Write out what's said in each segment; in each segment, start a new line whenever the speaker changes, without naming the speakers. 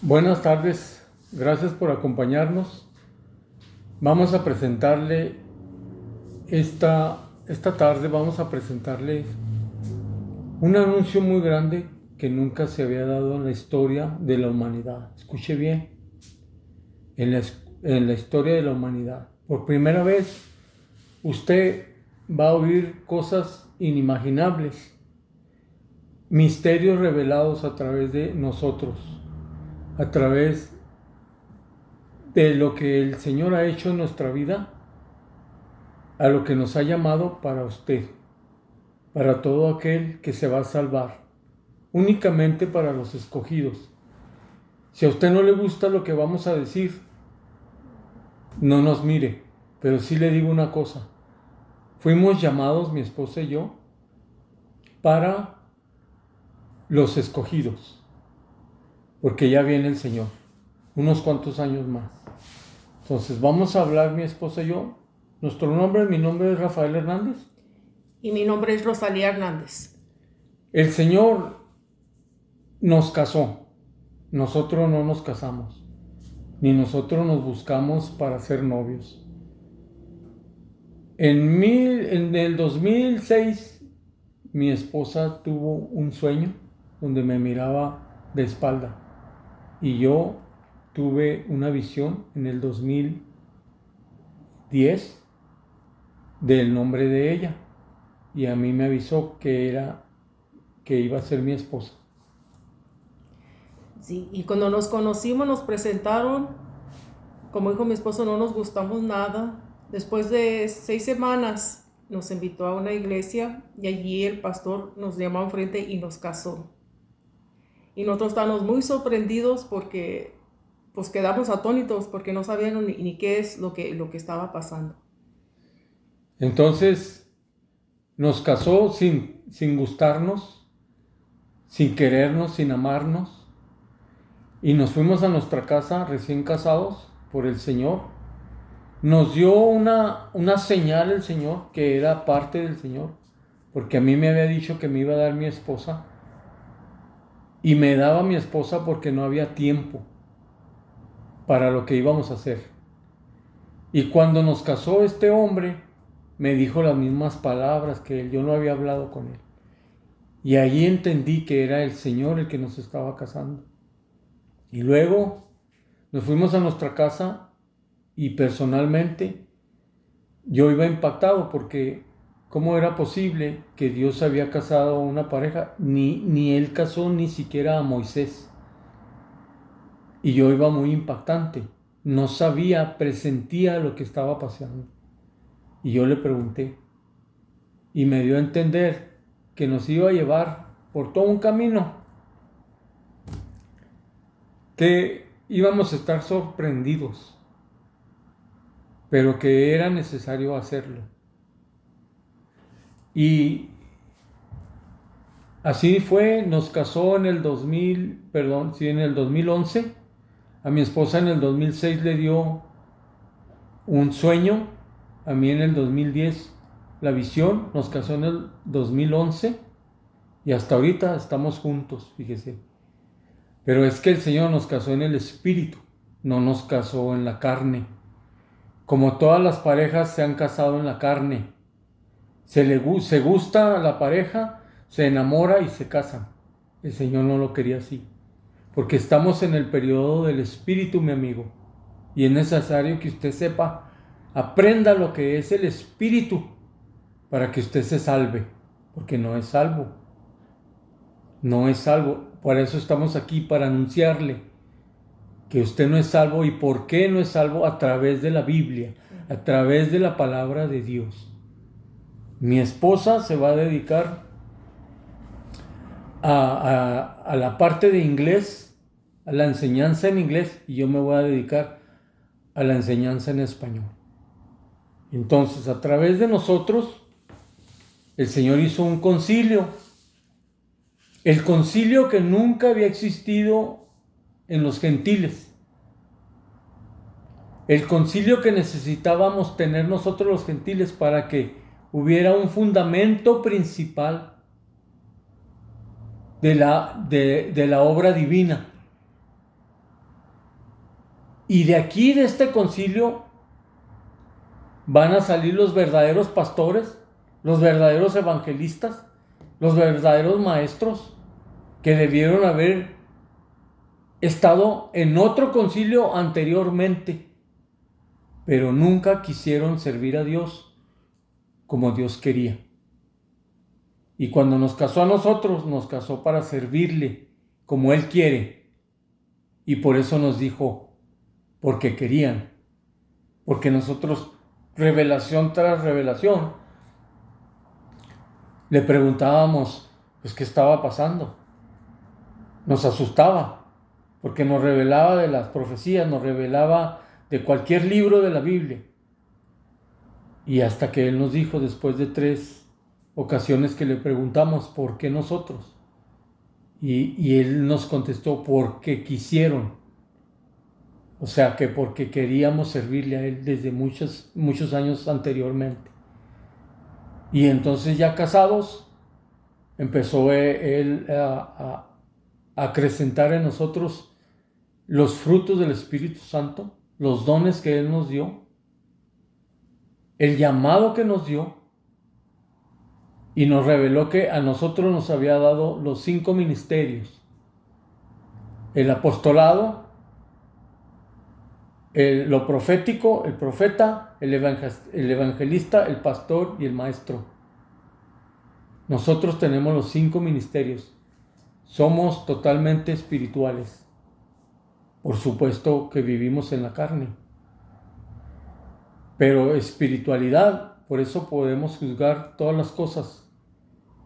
Buenas tardes, gracias por acompañarnos. Vamos a presentarle esta tarde, vamos a presentarle un anuncio muy grande que nunca se había dado en la historia de la humanidad. Escuche bien, en la historia de la humanidad. Por primera vez, usted va a oír cosas inimaginables, misterios revelados a través de nosotros, a través de lo que el Señor ha hecho en nuestra vida, a lo que nos ha llamado para usted, para todo aquel que se va a salvar, únicamente para los escogidos. Si a usted no le gusta lo que vamos a decir, no nos mire, pero sí le digo una cosa. Fuimos llamados, mi esposa y yo, para los escogidos, porque ya viene el Señor, unos cuantos años más. Entonces vamos a hablar, mi esposa y yo. Mi nombre es Rafael Hernández.
Y mi nombre es Rosalía Hernández.
El Señor nos casó, nosotros no nos casamos, ni nosotros nos buscamos para ser novios. En el 2006, mi esposa tuvo un sueño donde me miraba de espalda y yo tuve una visión en el 2010 del nombre de ella y a mí me avisó que iba a ser mi esposa.
Sí, y cuando nos conocimos nos presentaron, como dijo mi esposo, no nos gustamos nada. Después de 6 semanas nos invitó a una iglesia y allí el pastor nos llamó enfrente y nos casó. Y nosotros estábamos muy sorprendidos porque pues quedamos atónitos porque no sabíamos ni qué es lo que estaba pasando.
Entonces nos casó sin gustarnos, sin querernos, sin amarnos, y nos fuimos a nuestra casa recién casados por el Señor. Nos dio una señal el Señor, que era parte del Señor, porque a mí me había dicho que me iba a dar mi esposa, y me daba mi esposa porque no había tiempo para lo que íbamos a hacer. Y cuando nos casó este hombre, me dijo las mismas palabras que él, yo no había hablado con él. Y ahí entendí que era el Señor el que nos estaba casando. Y luego nos fuimos a nuestra casa y personalmente yo iba impactado porque ¿cómo era posible que Dios había casado a una pareja? Ni él casó ni siquiera a Moisés. Y yo iba muy impactante. No sabía, presentía lo que estaba pasando. Y yo le pregunté y me dio a entender que nos iba a llevar por todo un camino, que íbamos a estar sorprendidos, pero que era necesario hacerlo. Y así fue, nos casó en el 2011. A mi esposa en el 2006 le dio un sueño, a mí en el 2010 la visión, nos casó en el 2011 y hasta ahorita estamos juntos, fíjese. Pero es que el Señor nos casó en el espíritu, no nos casó en la carne. Como todas las parejas se han casado en la carne, se gusta a la pareja, se enamora y se casan. El Señor no lo quería así, porque estamos en el periodo del espíritu, mi amigo, y es necesario que usted sepa, aprenda lo que es el espíritu para que usted se salve, porque no es salvo, no es salvo. Por eso estamos aquí, para anunciarle que usted no es salvo y por qué no es salvo a través de la Biblia, a través de la palabra de Dios. Mi esposa se va a dedicar a la parte de inglés, a la enseñanza en inglés, y yo me voy a dedicar a la enseñanza en español. Entonces, a través de nosotros, el Señor hizo un concilio. El concilio que nunca había existido en los gentiles. El concilio que necesitábamos tener nosotros los gentiles para que hubiera un fundamento principal de la obra divina. Y de aquí, de este concilio, van a salir los verdaderos pastores, los verdaderos evangelistas, los verdaderos maestros que debieron haber estado en otro concilio anteriormente, pero nunca quisieron servir a Dios como Dios quería. Y cuando nos casó a nosotros, nos casó para servirle como Él quiere. Y por eso nos dijo, porque querían. Porque nosotros, revelación tras revelación, le preguntábamos, pues, ¿qué estaba pasando? Nos asustaba, porque nos revelaba de las profecías, nos revelaba de cualquier libro de la Biblia. Y hasta que Él nos dijo, después de 3 ocasiones que le preguntamos, ¿por qué nosotros? Y Él nos contestó, porque quisieron. O sea, que porque queríamos servirle a Él desde muchos años anteriormente. Y entonces, ya casados, empezó Él a acrecentar en nosotros los frutos del Espíritu Santo, los dones que Él nos dio, el llamado que nos dio, y nos reveló que a nosotros nos había dado los 5 ministerios: el apostolado, lo profético, el profeta, el evangelista, el pastor y el maestro. Nosotros tenemos los 5 ministerios. Somos totalmente espirituales. Por supuesto que vivimos en la carne, pero espiritualidad, por eso podemos juzgar todas las cosas.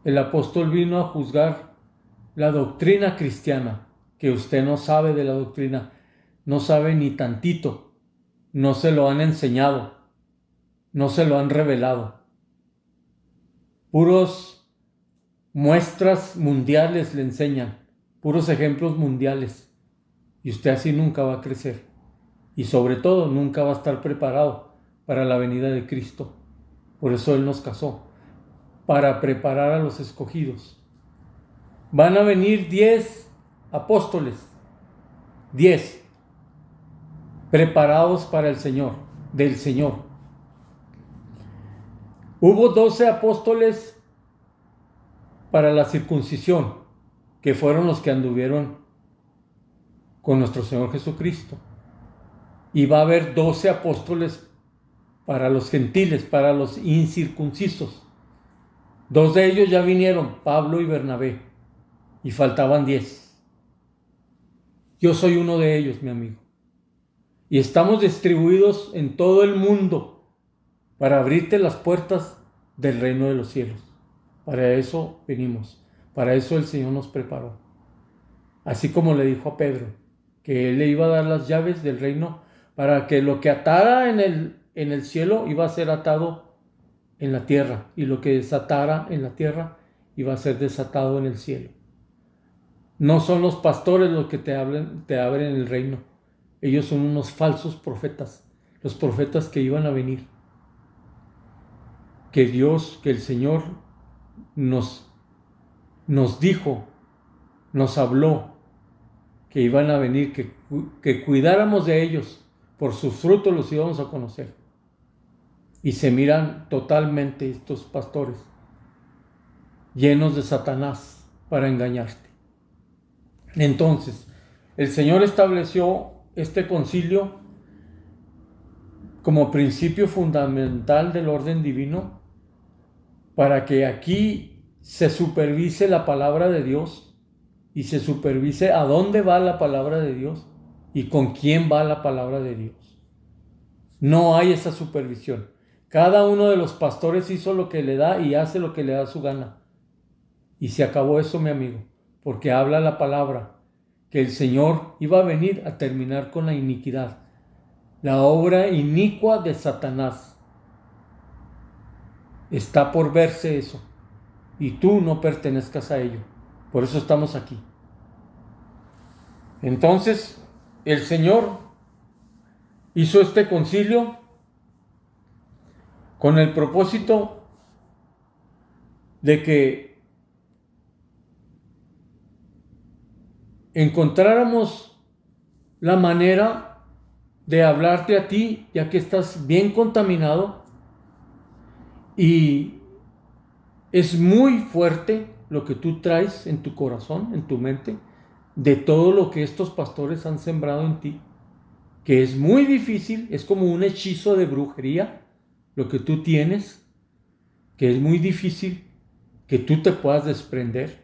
El apóstol vino a juzgar la doctrina cristiana, que usted no sabe de la doctrina, no sabe ni tantito, no se lo han enseñado, no se lo han revelado. Puros muestras mundiales le enseñan, puros ejemplos mundiales, y usted así nunca va a crecer, y sobre todo nunca va a estar preparado para la venida de Cristo. Por eso Él nos casó, para preparar a los escogidos. Van a venir 10 apóstoles, 10 preparados para el Señor, del Señor. Hubo 12 apóstoles para la circuncisión, que fueron los que anduvieron con nuestro Señor Jesucristo. Y va a haber 12 apóstoles para los gentiles, para los incircuncisos. 2 de ellos ya vinieron, Pablo y Bernabé, y faltaban 10. Yo soy uno de ellos, mi amigo. Y estamos distribuidos en todo el mundo para abrirte las puertas del reino de los cielos. Para eso venimos, para eso el Señor nos preparó. Así como le dijo a Pedro, que Él le iba a dar las llaves del reino, para que lo que atara en el cielo iba a ser atado en la tierra, y lo que desatara en la tierra iba a ser desatado en el cielo. No son los pastores los que te abren el reino. Ellos son unos falsos profetas, los profetas que iban a venir. Que Dios, que el Señor nos dijo, nos habló, que iban a venir, que cuidáramos de ellos, por sus frutos los íbamos a conocer. Y se miran totalmente estos pastores, llenos de Satanás para engañarte. Entonces, el Señor estableció este concilio como principio fundamental del orden divino, para que aquí se supervise la palabra de Dios y se supervise a dónde va la palabra de Dios y con quién va la palabra de Dios. No hay esa supervisión. Cada uno de los pastores hizo lo que le da y hace lo que le da su gana. Y se acabó eso, mi amigo, porque habla la palabra que el Señor iba a venir a terminar con la iniquidad, la obra inicua de Satanás. Está por verse eso, y tú no pertenezcas a ello. Por eso estamos aquí. Entonces, el Señor hizo este concilio con el propósito de que encontráramos la manera de hablarte a ti, ya que estás bien contaminado y es muy fuerte lo que tú traes en tu corazón, en tu mente, de todo lo que estos pastores han sembrado en ti, que es muy difícil, es como un hechizo de brujería, lo que tú tienes, que es muy difícil que tú te puedas desprender.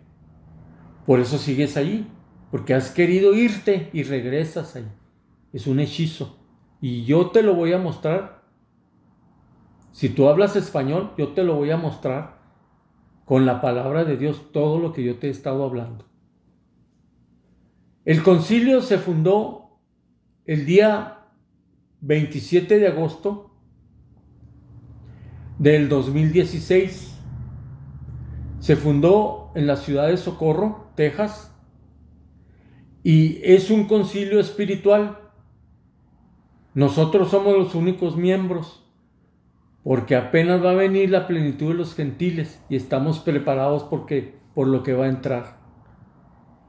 Por eso sigues ahí, porque has querido irte y regresas ahí. Es un hechizo. Y yo te lo voy a mostrar. Si tú hablas español, yo te lo voy a mostrar con la palabra de Dios, todo lo que yo te he estado hablando. El concilio se fundó el día 27 de agosto del 2016. Se fundó en la ciudad de Socorro, Texas, y es un concilio espiritual. Nosotros somos los únicos miembros, porque apenas va a venir la plenitud de los gentiles y estamos preparados por lo que va a entrar.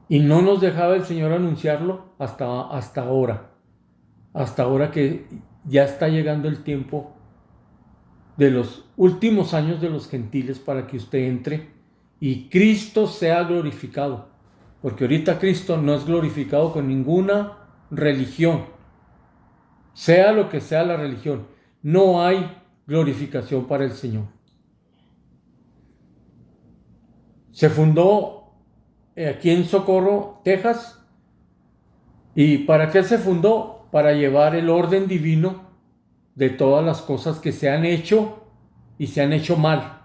Y no nos dejaba el Señor anunciarlo hasta ahora que ya está llegando el tiempo de los últimos años de los gentiles para que usted entre y Cristo sea glorificado. Porque ahorita Cristo no es glorificado con ninguna religión, sea lo que sea la religión. No hay glorificación para el Señor. Se fundó aquí en Socorro, Texas. ¿Y para qué se fundó? Para llevar el orden divino de todas las cosas que se han hecho y se han hecho mal.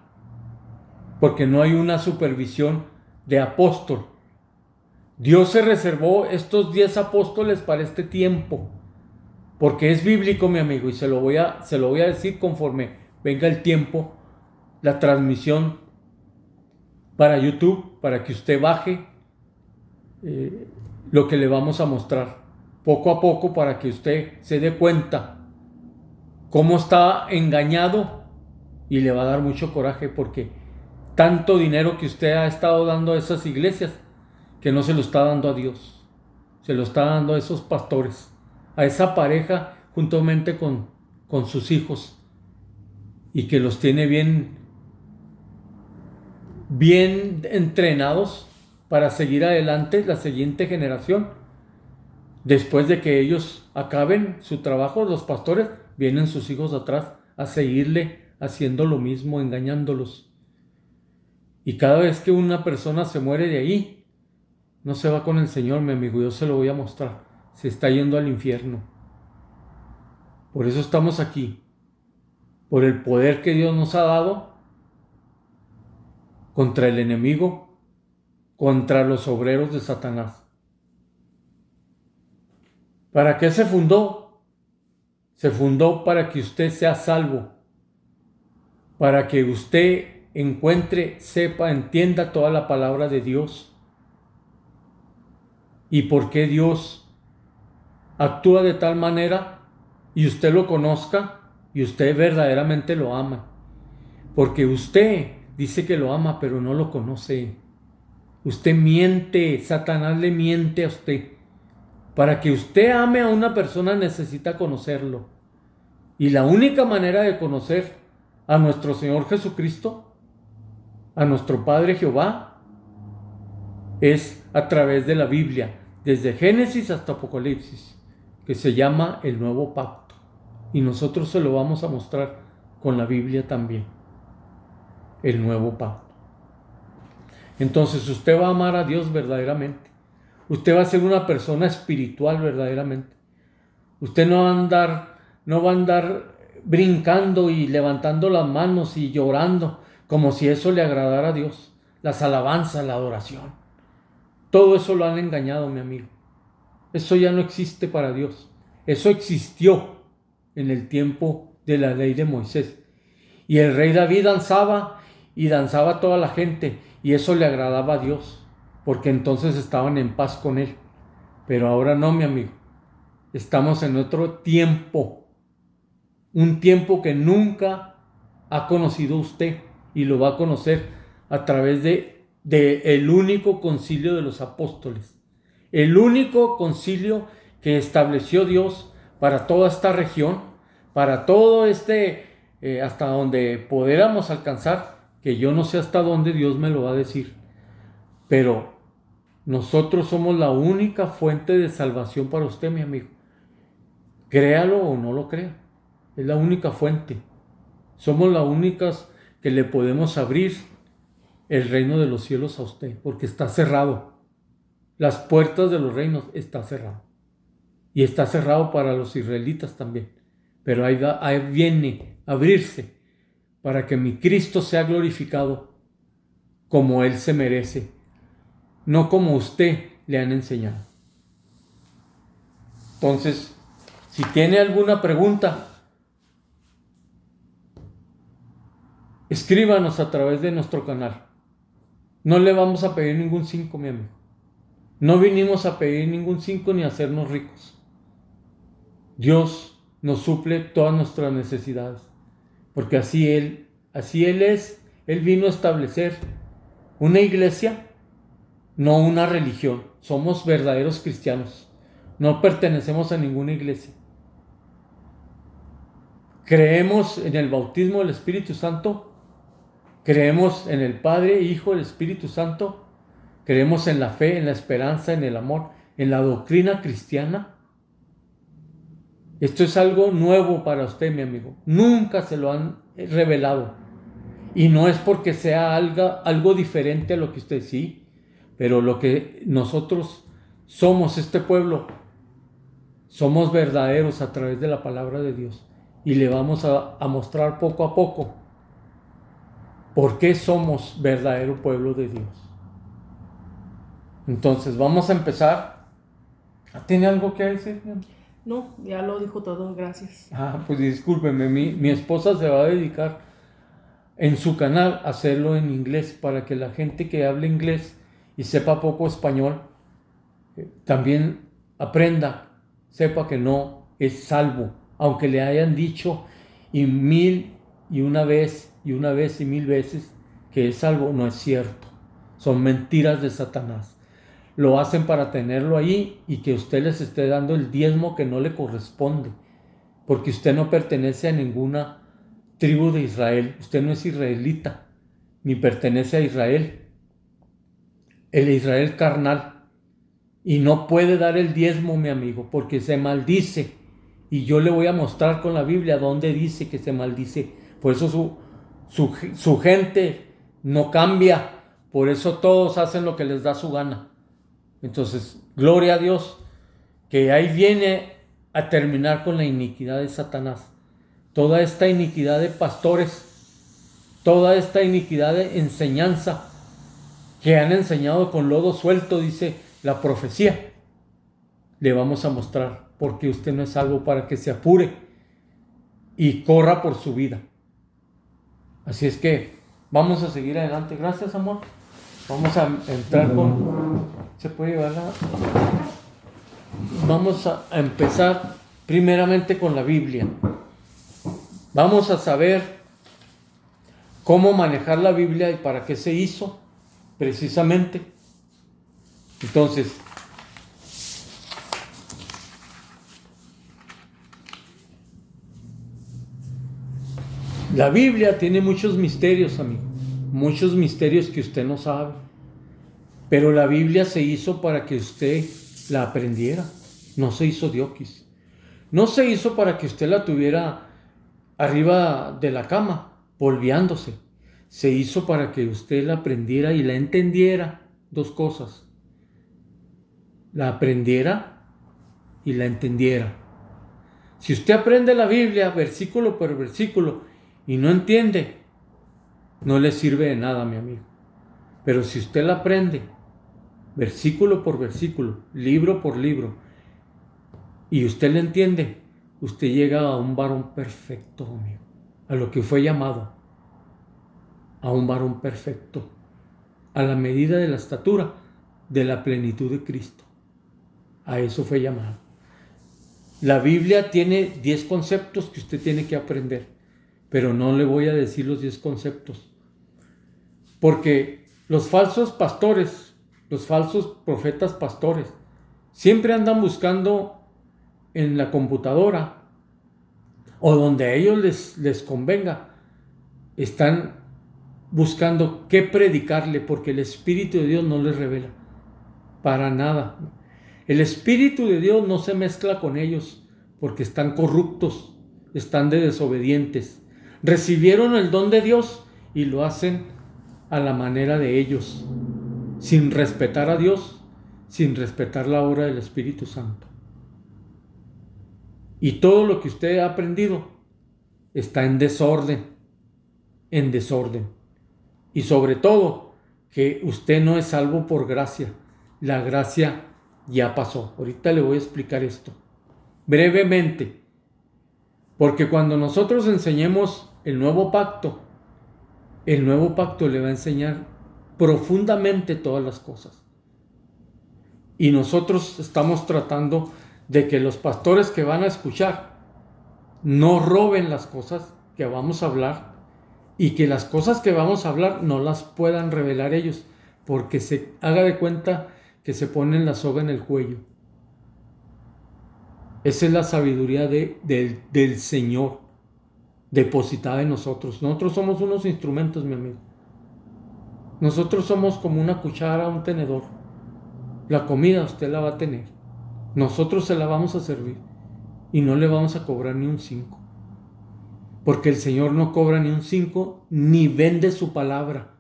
Porque no hay una supervisión de apóstol. Dios se reservó estos 10 apóstoles para este tiempo. Porque es bíblico, mi amigo, y se lo voy a decir conforme venga el tiempo, la transmisión para YouTube, para que usted baje lo que le vamos a mostrar poco a poco para que usted se dé cuenta cómo está engañado y le va a dar mucho coraje porque tanto dinero que usted ha estado dando a esas iglesias que no se lo está dando a Dios, se lo está dando a esos pastores, a esa pareja juntamente con sus hijos y que los tiene bien entrenados para seguir adelante la siguiente generación. Después de que ellos acaben su trabajo, los pastores, vienen sus hijos atrás a seguirle haciendo lo mismo, engañándolos. Y cada vez que una persona se muere de ahí, no se va con el Señor, mi amigo, yo se lo voy a mostrar. Se está yendo al infierno. Por eso estamos aquí. Por el poder que Dios nos ha dado contra el enemigo, contra los obreros de Satanás. ¿Para qué se fundó? Se fundó para que usted sea salvo, para que usted encuentre, sepa, entienda toda la palabra de Dios y por qué Dios actúa de tal manera y usted lo conozca y usted verdaderamente lo ama. Porque usted dice que lo ama, pero no lo conoce. Usted miente, Satanás le miente a usted. Para que usted ame a una persona necesita conocerlo. Y la única manera de conocer a nuestro Señor Jesucristo, a nuestro Padre Jehová, es a través de la Biblia, desde Génesis hasta Apocalipsis, que se llama el Nuevo Pacto. Y nosotros se lo vamos a mostrar con la Biblia también, el Nuevo Pacto. Entonces usted va a amar a Dios verdaderamente. Usted va a ser una persona espiritual verdaderamente. Usted no va a andar brincando y levantando las manos y llorando como si eso le agradara a Dios. Las alabanzas, la adoración. Todo eso lo han engañado, mi amigo. Eso ya no existe para Dios. Eso existió en el tiempo de la ley de Moisés. Y el rey David danzaba y danzaba toda la gente y eso le agradaba a Dios, porque entonces estaban en paz con él. Pero ahora no, mi amigo. Estamos en otro tiempo. Un tiempo que nunca ha conocido usted y lo va a conocer a través de el único concilio de los apóstoles. El único concilio que estableció Dios para toda esta región, para todo hasta donde podamos alcanzar, que yo no sé hasta dónde Dios me lo va a decir, pero nosotros somos la única fuente de salvación para usted, mi amigo. Créalo o no lo crea, es la única fuente. Somos las únicas que le podemos abrir el reino de los cielos a usted, porque está cerrado. Las puertas de los reinos están cerradas. Y está cerrado para los israelitas también. Pero ahí viene a abrirse para que mi Cristo sea glorificado como Él se merece, no como usted le han enseñado. Entonces, si tiene alguna pregunta, escríbanos a través de nuestro canal. No le vamos a pedir ningún 5, mi amigo. No vinimos a pedir ningún 5 ni a hacernos ricos. Dios nos suple todas nuestras necesidades, porque así Él es. Él vino a establecer una iglesia, no una religión. Somos verdaderos cristianos. No pertenecemos a ninguna iglesia. Creemos en el bautismo del Espíritu Santo. Creemos en el Padre, Hijo, el Espíritu Santo. Creemos en la fe, en la esperanza, en el amor, en la doctrina cristiana. Esto es algo nuevo para usted, mi amigo. Nunca se lo han revelado. Y no es porque sea algo diferente a lo que usted sí, pero lo que nosotros somos, este pueblo, somos verdaderos a través de la palabra de Dios. Y le vamos a mostrar poco a poco por qué somos verdadero pueblo de Dios. Entonces, vamos a empezar. ¿Tiene algo que decir?
No, ya lo dijo todo, gracias.
Pues discúlpeme, mi esposa se va a dedicar en su canal a hacerlo en inglés, para que la gente que hable inglés y sepa poco español, también aprenda, sepa que no es salvo, aunque le hayan dicho mil y una vez y mil veces que es salvo. No es cierto, son mentiras de Satanás. Lo hacen para tenerlo ahí y que usted les esté dando el diezmo que no le corresponde, porque usted no pertenece a ninguna tribu de Israel. Usted no es israelita, ni pertenece a Israel, el Israel carnal, y no puede dar el diezmo, mi amigo, porque se maldice. Y yo le voy a mostrar con la Biblia dónde dice que se maldice. Por eso su gente no cambia, por eso todos hacen lo que les da su gana. Entonces, gloria a Dios, que ahí viene a terminar con la iniquidad de Satanás. Toda esta iniquidad de pastores, toda esta iniquidad de enseñanza que han enseñado con lodo suelto, dice la profecía, le vamos a mostrar porque usted no es salvo, para que se apure y corra por su vida. Así es que vamos a seguir adelante. Gracias, amor. Vamos a entrar ¿se puede llevar Vamos a empezar primeramente con la Biblia. Vamos a saber cómo manejar la Biblia y para qué se hizo precisamente. Entonces, la Biblia tiene muchos misterios, amigo. Muchos misterios que usted no sabe. Pero la Biblia se hizo para que usted la aprendiera. No se hizo dioquis. No se hizo para que usted la tuviera arriba de la cama, polveándose. Se hizo para que usted la aprendiera y la entendiera. Dos cosas. La aprendiera y la entendiera. Si usted aprende la Biblia versículo por versículo y no entiende, no le sirve de nada, mi amigo. Pero si usted la aprende versículo por versículo, libro por libro, y usted le entiende, usted llega a un varón perfecto, amigo, a lo que fue llamado, a un varón perfecto, a la medida de la estatura de la plenitud de Cristo. A eso fue llamado. La Biblia tiene 10 conceptos que usted tiene que aprender, pero no le voy a decir los 10 conceptos, porque los falsos pastores, los falsos profetas pastores, siempre andan buscando en la computadora o donde a ellos les convenga, están buscando qué predicarle, porque el Espíritu de Dios no les revela para nada. El Espíritu de Dios no se mezcla con ellos porque están corruptos, están de desobedientes. Recibieron el don de Dios y lo hacen a la manera de ellos, sin respetar a Dios, sin respetar la obra del Espíritu Santo. Y todo lo que usted ha aprendido está en desorden, en desorden. Y sobre todo, que usted no es salvo por gracia. La gracia ya pasó. Ahorita le voy a explicar esto brevemente. Porque cuando nosotros enseñemos el nuevo pacto le va a enseñar profundamente todas las cosas. Y nosotros estamos tratando de que los pastores que van a escuchar no roben las cosas que vamos a hablar, y que las cosas que vamos a hablar no las puedan revelar ellos, porque se haga de cuenta que se ponen la soga en el cuello. Esa es la sabiduría del Señor depositada en nosotros. Nosotros somos unos instrumentos, mi amigo. Nosotros somos como una cuchara, un tenedor. La comida usted la va a tener. Nosotros se la vamos a servir y no le vamos a cobrar ni un 5. Porque el Señor no cobra ni un 5 ni vende su palabra.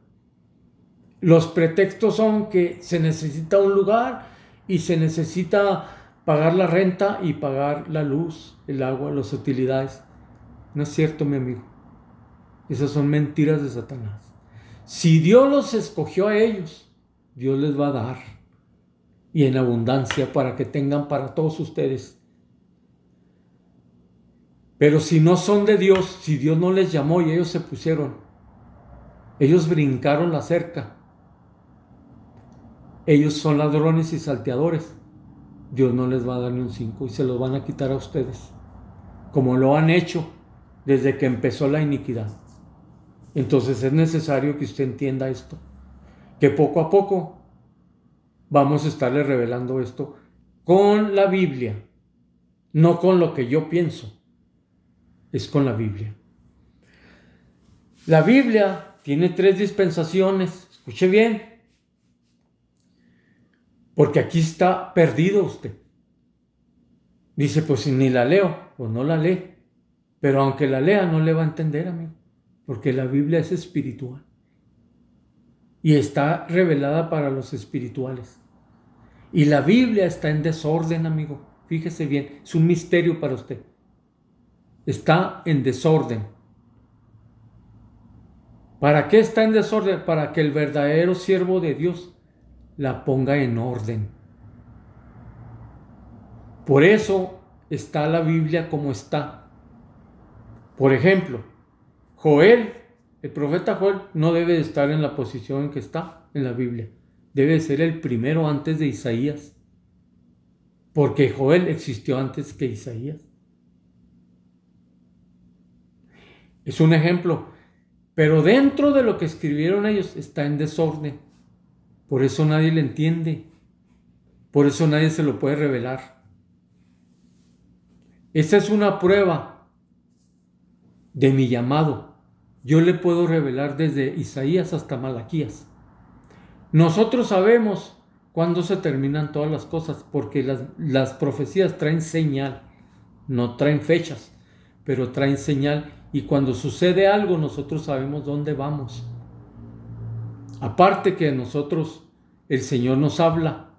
Los pretextos son que se necesita un lugar y se necesita pagar la renta y pagar la luz, el agua, las utilidades. No es cierto, mi amigo. Esas son mentiras de Satanás. Si Dios los escogió a ellos, Dios les va a dar, y en abundancia, para que tengan para todos ustedes. Pero si no son de Dios, si Dios no les llamó y ellos se pusieron, ellos brincaron la cerca, ellos son ladrones y salteadores, Dios no les va a dar ni un 5 y se los van a quitar a ustedes, como lo han hecho desde que empezó la iniquidad. Entonces es necesario que usted entienda esto, que poco a poco vamos a estarle revelando esto con la Biblia, no con lo que yo pienso, es con la Biblia. La Biblia tiene 3 dispensaciones, escuche bien, porque aquí está perdido usted. Dice, pues si ni la leo, pues no la lee, pero aunque la lea no le va a entender, amigo, porque la Biblia es espiritual y está revelada para los espirituales. Y la Biblia está en desorden, amigo. Fíjese bien, es un misterio para usted. Está en desorden. ¿Para qué está en desorden? Para que el verdadero siervo de Dios la ponga en orden. Por eso está la Biblia como está. Por ejemplo, Joel, el profeta Joel, no debe de estar en la posición en que está en la Biblia. Debe ser el primero antes de Isaías, porque Joel existió antes que Isaías. Es un ejemplo, pero dentro de lo que escribieron ellos está en desorden. Por eso nadie le entiende, por eso nadie se lo puede revelar. Esa es una prueba de mi llamado. Yo le puedo revelar desde Isaías hasta Malaquías. Nosotros sabemos cuándo se terminan todas las cosas, porque las profecías traen señal, no traen fechas, pero traen señal, y cuando sucede algo nosotros sabemos dónde vamos. Aparte que nosotros, el Señor nos habla,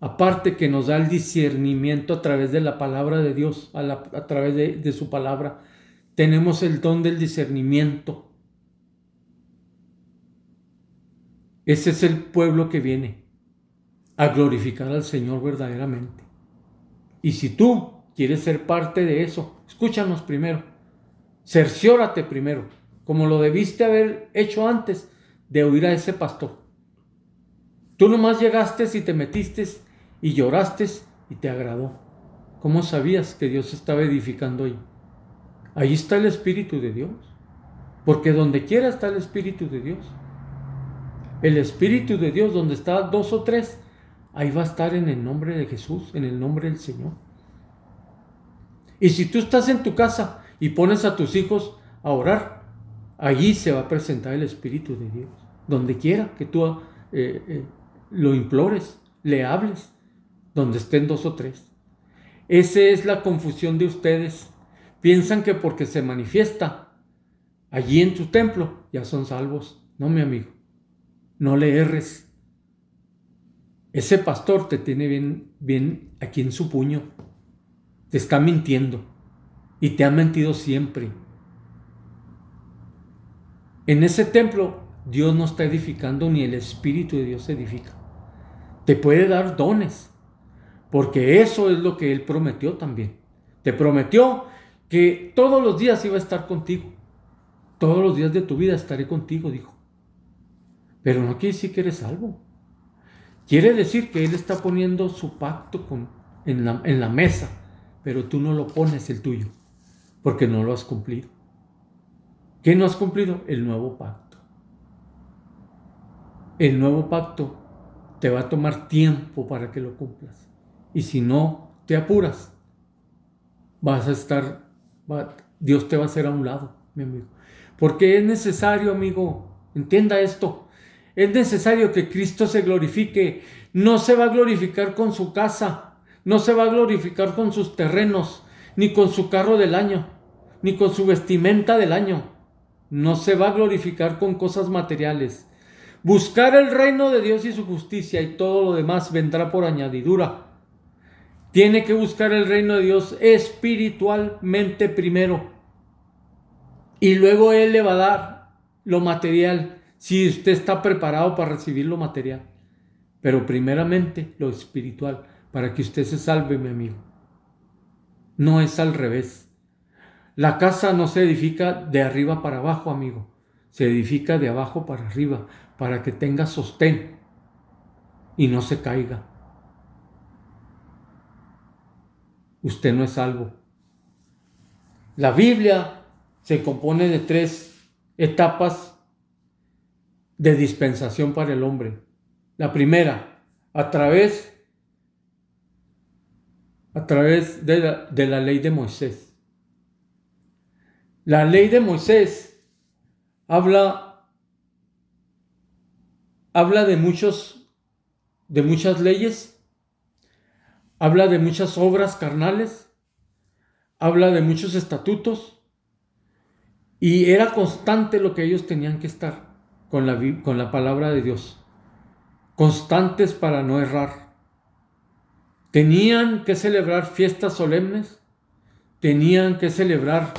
aparte que nos da el discernimiento a través de la palabra de Dios, a través de su palabra, tenemos el don del discernimiento. Ese es el pueblo que viene a glorificar al Señor verdaderamente. Y si tú quieres ser parte de eso, escúchanos primero, cerciórate primero, como lo debiste haber hecho antes de oír a ese pastor. Tú nomás llegaste y te metiste y lloraste y te agradó. ¿Cómo sabías que Dios estaba edificando ahí? Ahí está el Espíritu de Dios, porque donde quiera está el Espíritu de Dios. El Espíritu de Dios, donde está 2 o 3, ahí va a estar en el nombre de Jesús, en el nombre del Señor. Y si tú estás en tu casa y pones a tus hijos a orar, allí se va a presentar el Espíritu de Dios. Donde quiera que tú lo implores, le hables, donde estén 2 o 3. Esa es la confusión de ustedes. Piensan que porque se manifiesta allí en tu templo ya son salvos. No, mi amigo, no le erres. Ese pastor te tiene bien aquí en su puño. Te está mintiendo y te ha mentido siempre. En ese templo Dios no está edificando, ni el Espíritu de Dios edifica. Te puede dar dones, porque eso es lo que Él prometió también. Te prometió que todos los días iba a estar contigo. Todos los días de tu vida estaré contigo, dijo. Pero no quiere decir que eres salvo. Quiere decir que Él está poniendo su pacto en la mesa, pero tú no lo pones el tuyo, porque no lo has cumplido. ¿Qué no has cumplido? El nuevo pacto. El nuevo pacto te va a tomar tiempo para que lo cumplas. Y si no te apuras, Dios te va a hacer a un lado, mi amigo. Porque es necesario, amigo, entienda esto. Es necesario que Cristo se glorifique. No se va a glorificar con su casa, no se va a glorificar con sus terrenos, ni con su carro del año, ni con su vestimenta del año. No se va a glorificar con cosas materiales. Buscar el reino de Dios y su justicia, y todo lo demás vendrá por añadidura. Tiene que buscar el reino de Dios espiritualmente primero, y luego Él le va a dar lo material, si usted está preparado para recibir lo material. Pero primeramente lo espiritual, para que usted se salve, mi amigo. No es al revés. La casa no se edifica de arriba para abajo, amigo. Se edifica de abajo para arriba, para que tenga sostén y no se caiga. Usted no es salvo. La Biblia se compone de 3 etapas de dispensación para el hombre. La primera, a través de la ley de Moisés. La ley de Moisés habla de muchas leyes, habla de muchas obras carnales, habla de muchos estatutos, y era constante lo que ellos tenían que estar con la palabra de Dios, constantes para no errar. Tenían que celebrar fiestas solemnes, tenían que celebrar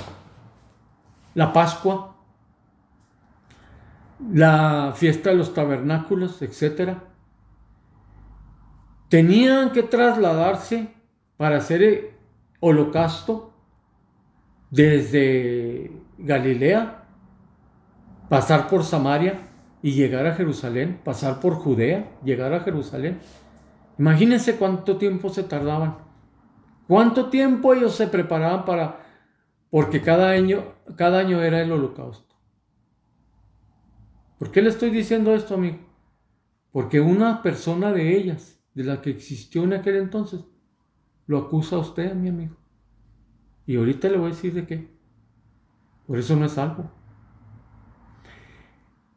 la Pascua, la fiesta de los tabernáculos, etc. Tenían que trasladarse para hacer holocausto desde Galilea, pasar por Samaria y llegar a Jerusalén, pasar por Judea, llegar a Jerusalén. Imagínense cuánto tiempo se tardaban, cuánto tiempo ellos se preparaban porque cada año era el holocausto. ¿Por qué le estoy diciendo esto, amigo? Porque una persona de ellas, de la que existió en aquel entonces, lo acusa a usted, mi amigo. Y ahorita le voy a decir de qué. Por eso no es salvo.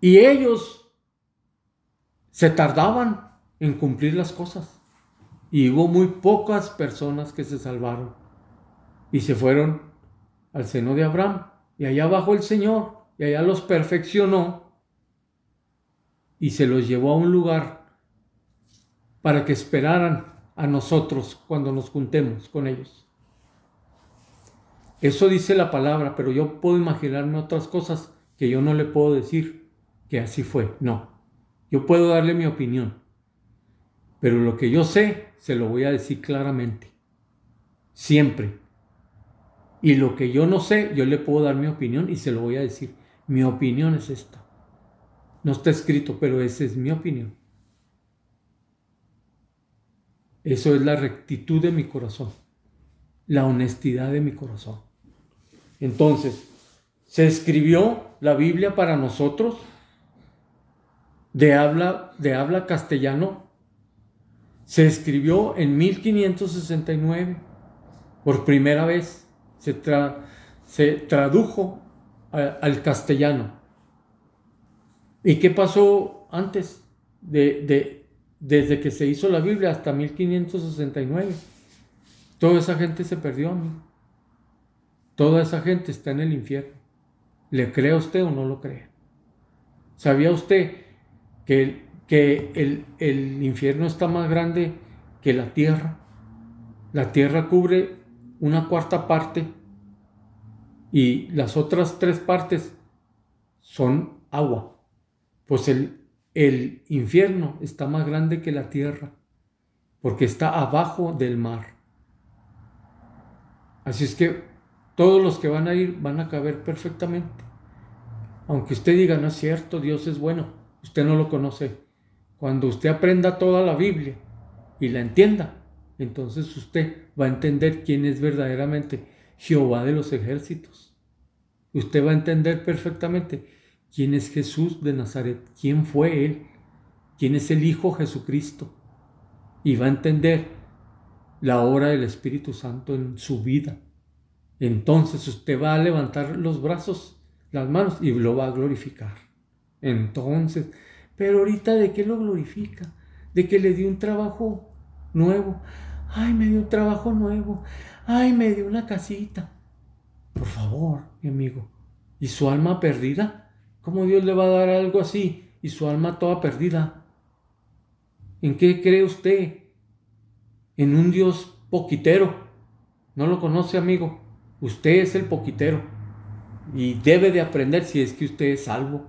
Y ellos se tardaban en cumplir las cosas. Y hubo muy pocas personas que se salvaron. Y se fueron al seno de Abraham. Y allá bajó el Señor. Y allá los perfeccionó. Y se los llevó a un lugar para que esperaran a nosotros cuando nos juntemos con ellos. Eso dice la palabra, pero yo puedo imaginarme otras cosas que yo no le puedo decir que así fue. No, yo puedo darle mi opinión, pero lo que yo sé se lo voy a decir claramente, siempre. Y lo que yo no sé, yo le puedo dar mi opinión y se lo voy a decir. Mi opinión es esta. No está escrito, pero esa es mi opinión. Eso es la rectitud de mi corazón, la honestidad de mi corazón. Entonces, se escribió la Biblia para nosotros de habla castellano. Se escribió en 1569 por primera vez. se tradujo al castellano. ¿Y qué pasó antes? Desde que se hizo la Biblia hasta 1569. Toda esa gente se perdió, amigo. Toda esa gente está en el infierno. ¿Le cree a usted o no lo cree? ¿Sabía usted que el infierno está más grande que la tierra? La tierra cubre 1/4 y las otras 3 partes son agua. Pues el infierno está más grande que la tierra, porque está abajo del mar. Así es que todos los que van a ir van a caber perfectamente. Aunque usted diga, no es cierto, Dios es bueno, usted no lo conoce. Cuando usted aprenda toda la Biblia y la entienda, entonces usted va a entender quién es verdaderamente Jehová de los ejércitos. Usted va a entender perfectamente quién es Jesús de Nazaret, quién fue Él, quién es el Hijo Jesucristo. Y va a entender la obra del Espíritu Santo en su vida. Entonces usted va a levantar los brazos, las manos, y lo va a glorificar. Entonces, pero ahorita, ¿de qué lo glorifica? De que le dio un trabajo nuevo. Ay, me dio un trabajo nuevo. Ay, me dio una casita. Por favor, mi amigo. ¿Y su alma perdida? ¿Cómo Dios le va a dar algo así y su alma toda perdida? ¿En qué cree usted? ¿En un Dios poquitero? ¿No lo conoce, amigo? Usted es el poquitero y debe de aprender si es que usted es salvo,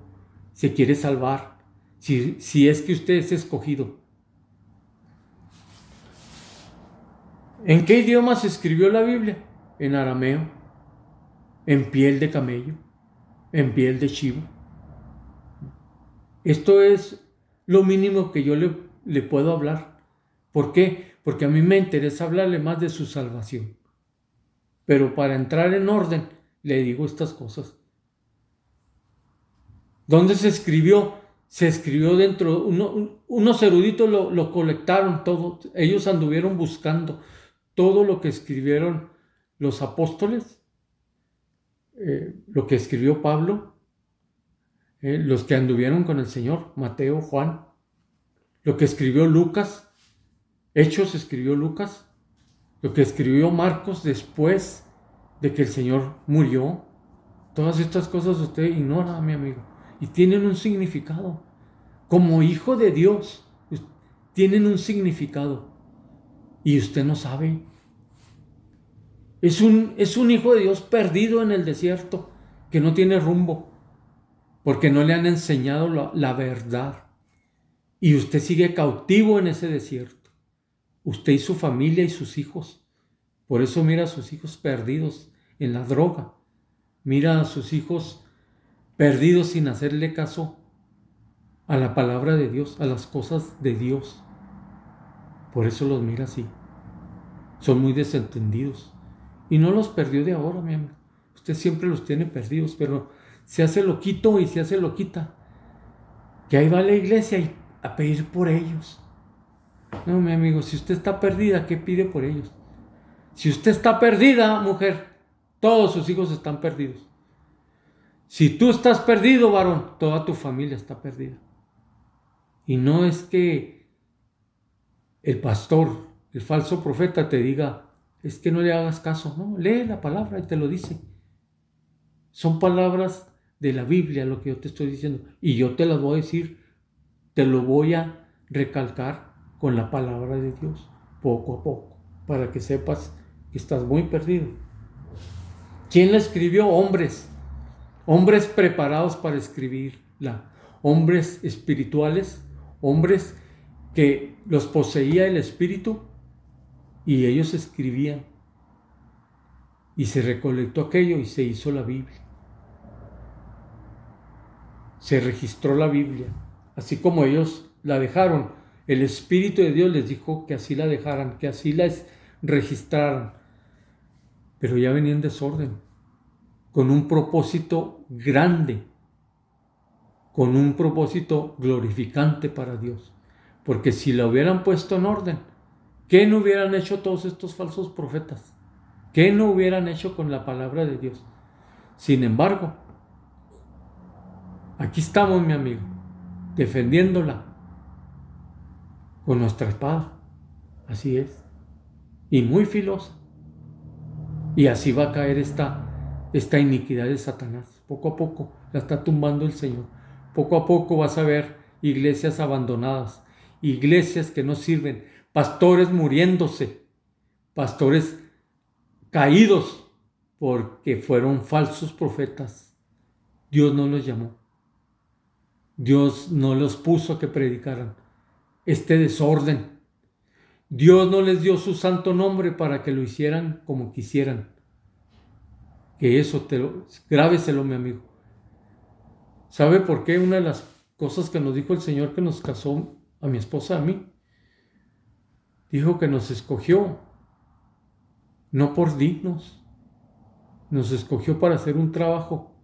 se quiere salvar, si es que usted es escogido. ¿En qué idioma se escribió la Biblia? En arameo, en piel de camello, en piel de chivo. Esto es lo mínimo que yo le puedo hablar. ¿Por qué? Porque a mí me interesa hablarle más de su salvación. Pero para entrar en orden, le digo estas cosas. ¿Dónde se escribió? Se escribió dentro, unos eruditos lo colectaron todo, ellos anduvieron buscando todo lo que escribieron los apóstoles, lo que escribió Pablo, los que anduvieron con el Señor, Mateo, Juan, lo que escribió Lucas, Hechos escribió Lucas, lo que escribió Marcos después de que el Señor murió. Todas estas cosas usted ignora, mi amigo, y tienen un significado. Como hijo de Dios, tienen un significado y usted no sabe. Es un hijo de Dios perdido en el desierto, que no tiene rumbo, porque no le han enseñado la verdad. Y usted sigue cautivo en ese desierto. Usted y su familia y sus hijos. Por eso mira a sus hijos perdidos en la droga. Mira a sus hijos perdidos sin hacerle caso a la palabra de Dios, a las cosas de Dios. Por eso los mira así. Son muy desentendidos. Y no los perdió de ahora, mi amigo. Usted siempre los tiene perdidos, pero se hace loquito y se hace loquita. Que ahí va a la iglesia a pedir por ellos. No, mi amigo, si usted está perdida, ¿qué pide por ellos? Si usted está perdida, mujer, todos sus hijos están perdidos. Si tú estás perdido, varón, toda tu familia está perdida. Y no es que el pastor, el falso profeta te diga, es que no le hagas caso. No, lee la palabra y te lo dice. Son palabras de la Biblia lo que yo te estoy diciendo. Y yo te las voy a decir, te lo voy a recalcar con la palabra de Dios, poco a poco, para que sepas que estás muy perdido. ¿Quién la escribió? Hombres preparados para escribirla, hombres espirituales, hombres que los poseía el Espíritu y ellos escribían y se recolectó aquello y se hizo la Biblia. Se registró la Biblia, así como ellos la dejaron. El Espíritu de Dios les dijo que así la dejaran, que así la registraran, pero ya venía en desorden, con un propósito grande, con un propósito glorificante para Dios. Porque si la hubieran puesto en orden, ¿qué no hubieran hecho todos estos falsos profetas? ¿Qué no hubieran hecho con la palabra de Dios? Sin embargo, aquí estamos, mi amigo, defendiéndola con nuestra espada. Así es. Y muy filosa. Y así va a caer esta iniquidad de Satanás. Poco a poco la está tumbando el Señor. Poco a poco vas a ver iglesias abandonadas, iglesias que no sirven, pastores muriéndose, pastores caídos porque fueron falsos profetas. Dios no los llamó. Dios no los puso a que predicaran este desorden. Dios no les dio su santo nombre para que lo hicieran como quisieran. Que eso grábeselo, mi amigo. ¿Sabe por qué? Una de las cosas que nos dijo el Señor que nos casó a mi esposa, a mí, dijo que nos escogió, no por dignos, nos escogió para hacer un trabajo,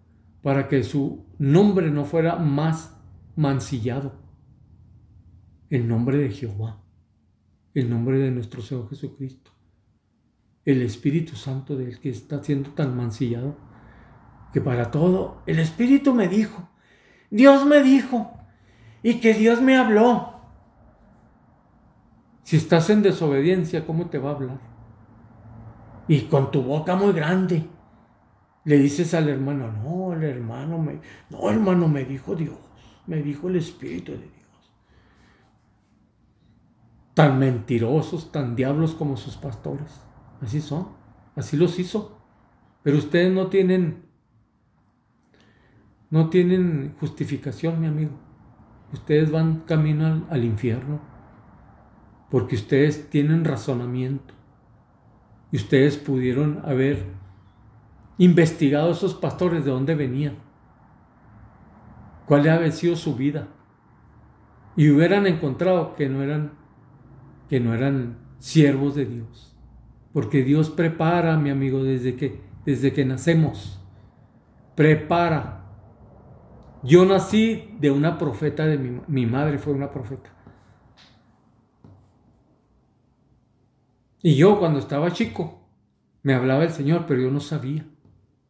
para que su nombre no fuera más mancillado. El nombre de Jehová, el nombre de nuestro Señor Jesucristo, el Espíritu Santo de Él que está siendo tan mancillado, que para todo, el Espíritu me dijo, Dios me dijo, y que Dios me habló. Si estás en desobediencia, ¿cómo te va a hablar? Y con tu boca muy grande le dices al hermano, no, hermano, me dijo Dios, me dijo el Espíritu de Dios. Tan mentirosos, tan diablos como sus pastores. Así son, así los hizo. Pero ustedes no tienen justificación, mi amigo. Ustedes van camino al infierno. Porque ustedes tienen razonamiento. Y ustedes pudieron haber investigado a esos pastores de dónde venían. Cuál había sido su vida. Y hubieran encontrado que no eran siervos de Dios. Porque Dios prepara, mi amigo, desde que nacemos. Prepara. Yo nací de una profeta, mi madre fue una profeta. Y yo cuando estaba chico, me hablaba el Señor, pero yo no sabía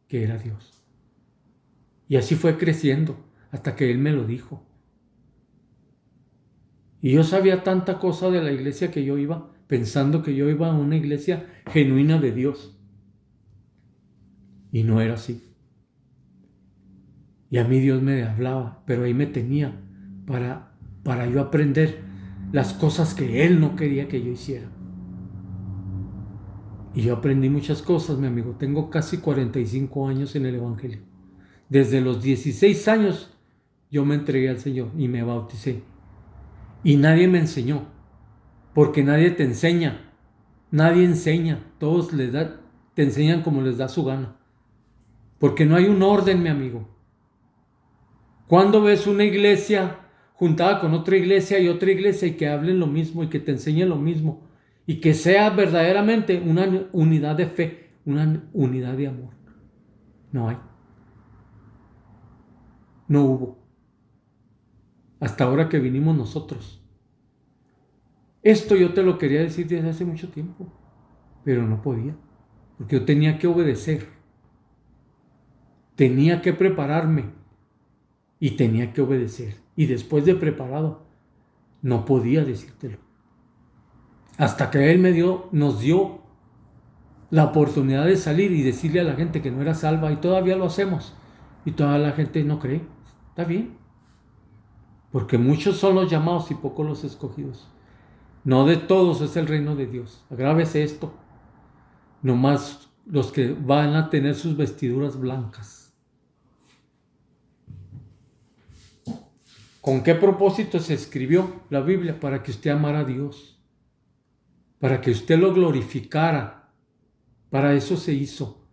que era Dios. Y así fue creciendo hasta que Él me lo dijo. Y yo sabía tanta cosa de la iglesia que yo iba, pensando que yo iba a una iglesia genuina de Dios. Y no era así. Y a mí Dios me hablaba, pero ahí me tenía para yo aprender las cosas que Él no quería que yo hiciera. Y yo aprendí muchas cosas, mi amigo. Tengo casi 45 años en el Evangelio. Desde los 16 años yo me entregué al Señor y me bauticé. Y nadie me enseñó, porque nadie te enseña. Nadie enseña. Todos te enseñan como les da su gana. Porque no hay un orden, mi amigo. ¿Cuándo ves una iglesia juntada con otra iglesia y otra iglesia y que hablen lo mismo y que te enseñen lo mismo? Y que sea verdaderamente una unidad de fe, una unidad de amor. No hay. No hubo. Hasta ahora que vinimos nosotros. Esto yo te lo quería decir desde hace mucho tiempo, pero no podía, porque yo tenía que obedecer. Tenía que prepararme y tenía que obedecer. Y después de preparado, no podía decírtelo. Hasta que Él nos dio la oportunidad de salir y decirle a la gente que no era salva, y todavía lo hacemos. Y toda la gente no cree. Está bien. Porque muchos son los llamados y pocos los escogidos. No de todos es el reino de Dios. Agrávese esto. Nomás los que van a tener sus vestiduras blancas. ¿Con qué propósito se escribió la Biblia? Para que usted amara a Dios. Para que usted lo glorificara. Para eso se hizo.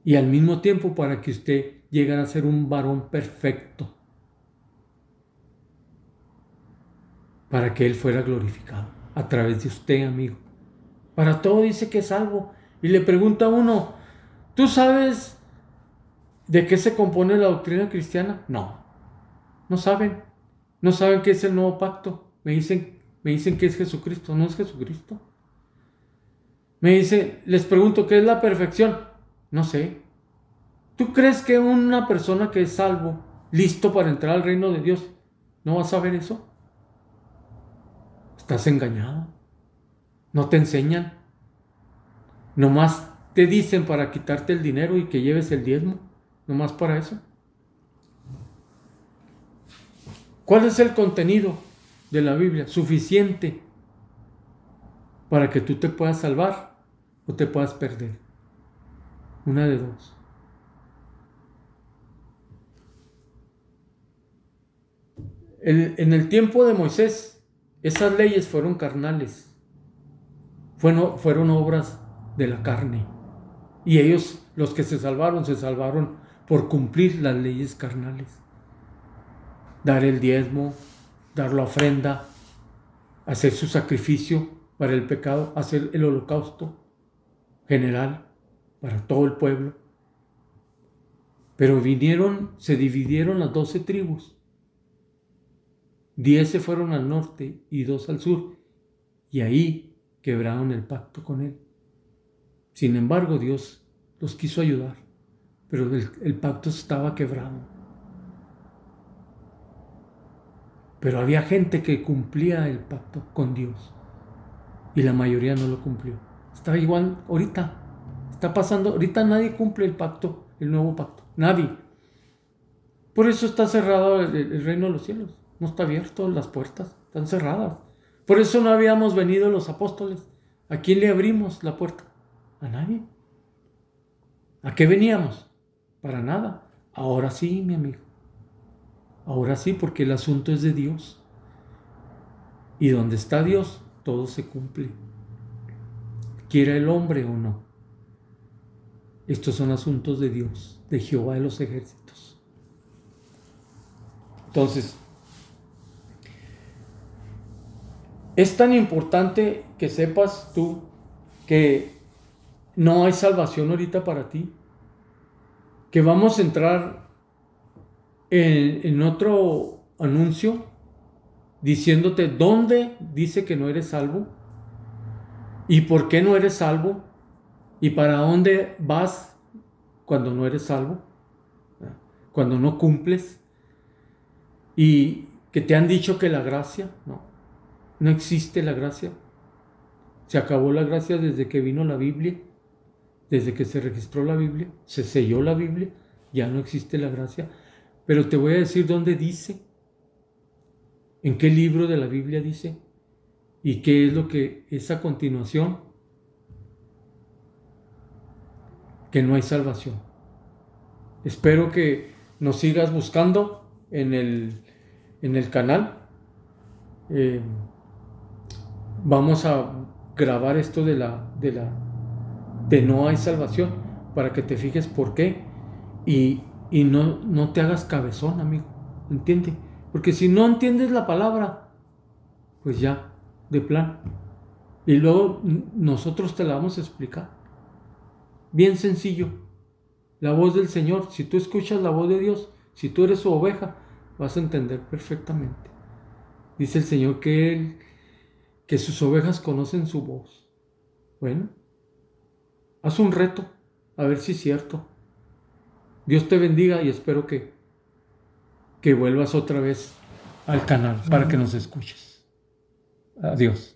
Y al mismo tiempo para que usted llegara a ser un varón perfecto. Para que Él fuera glorificado a través de usted, amigo. Para todo dice que es salvo. Y le pregunta a uno, ¿tú sabes de qué se compone la doctrina cristiana? No, no saben. No saben qué es el nuevo pacto. Me dicen que es Jesucristo. No es Jesucristo. Me dice, les pregunto, ¿qué es la perfección? No sé. ¿Tú crees que una persona que es salvo, listo para entrar al reino de Dios, no va a saber eso? Estás engañado. No te enseñan. Nomás te dicen para quitarte el dinero y que lleves el diezmo. Nomás para eso. ¿Cuál es el contenido de la Biblia? Suficiente para que tú te puedas salvar o te puedas perder. Una de dos. En el tiempo de Moisés, esas leyes fueron carnales. Fueron obras de la carne. Y ellos, los que se salvaron por cumplir las leyes carnales. Dar el diezmo, dar la ofrenda, hacer su sacrificio para el pecado, hacer el holocausto general para todo el pueblo. Pero se dividieron las 12 tribus. 10 se fueron al norte y 2 al sur. Y ahí quebraron el pacto con él. Sin embargo, Dios los quiso ayudar, pero el pacto estaba quebrado. Pero había gente que cumplía el pacto con Dios y la mayoría no lo cumplió. Está igual ahorita. Está pasando. Ahorita nadie cumple el pacto, el nuevo pacto. Nadie. Por eso está cerrado el reino de los cielos. No está abierto, las puertas están cerradas. Por eso no habíamos venido los apóstoles. ¿A quién le abrimos la puerta? A nadie. ¿A qué veníamos? Para nada. Ahora sí, mi amigo. Ahora sí, porque el asunto es de Dios. Y donde está Dios, todo se cumple. Quiera el hombre o no. Estos son asuntos de Dios, de Jehová de los ejércitos. Entonces, es tan importante que sepas tú que no hay salvación ahorita para ti, que vamos a entrar en otro anuncio diciéndote dónde dice que no eres salvo y por qué no eres salvo y para dónde vas cuando no eres salvo, cuando no cumples, y que te han dicho que la gracia, no existe la gracia. Se acabó la gracia desde que vino la Biblia, desde que se registró la Biblia, se selló la Biblia, ya no existe la gracia. Pero te voy a decir dónde dice, en qué libro de la Biblia dice, y qué es lo que es a continuación, que no hay salvación. Espero que nos sigas buscando en el canal. Vamos a grabar esto de no hay salvación, para que te fijes por qué y no te hagas cabezón, amigo. ¿Entiende? Porque si no entiendes la palabra, pues ya, de plan. Y luego nosotros te la vamos a explicar. Bien sencillo. La voz del Señor, si tú escuchas la voz de Dios, si tú eres su oveja, vas a entender perfectamente. Dice el Señor que sus ovejas conocen su voz. Bueno, haz un reto, a ver si es cierto. Dios te bendiga y espero que vuelvas otra vez al canal para que nos escuches. Adiós.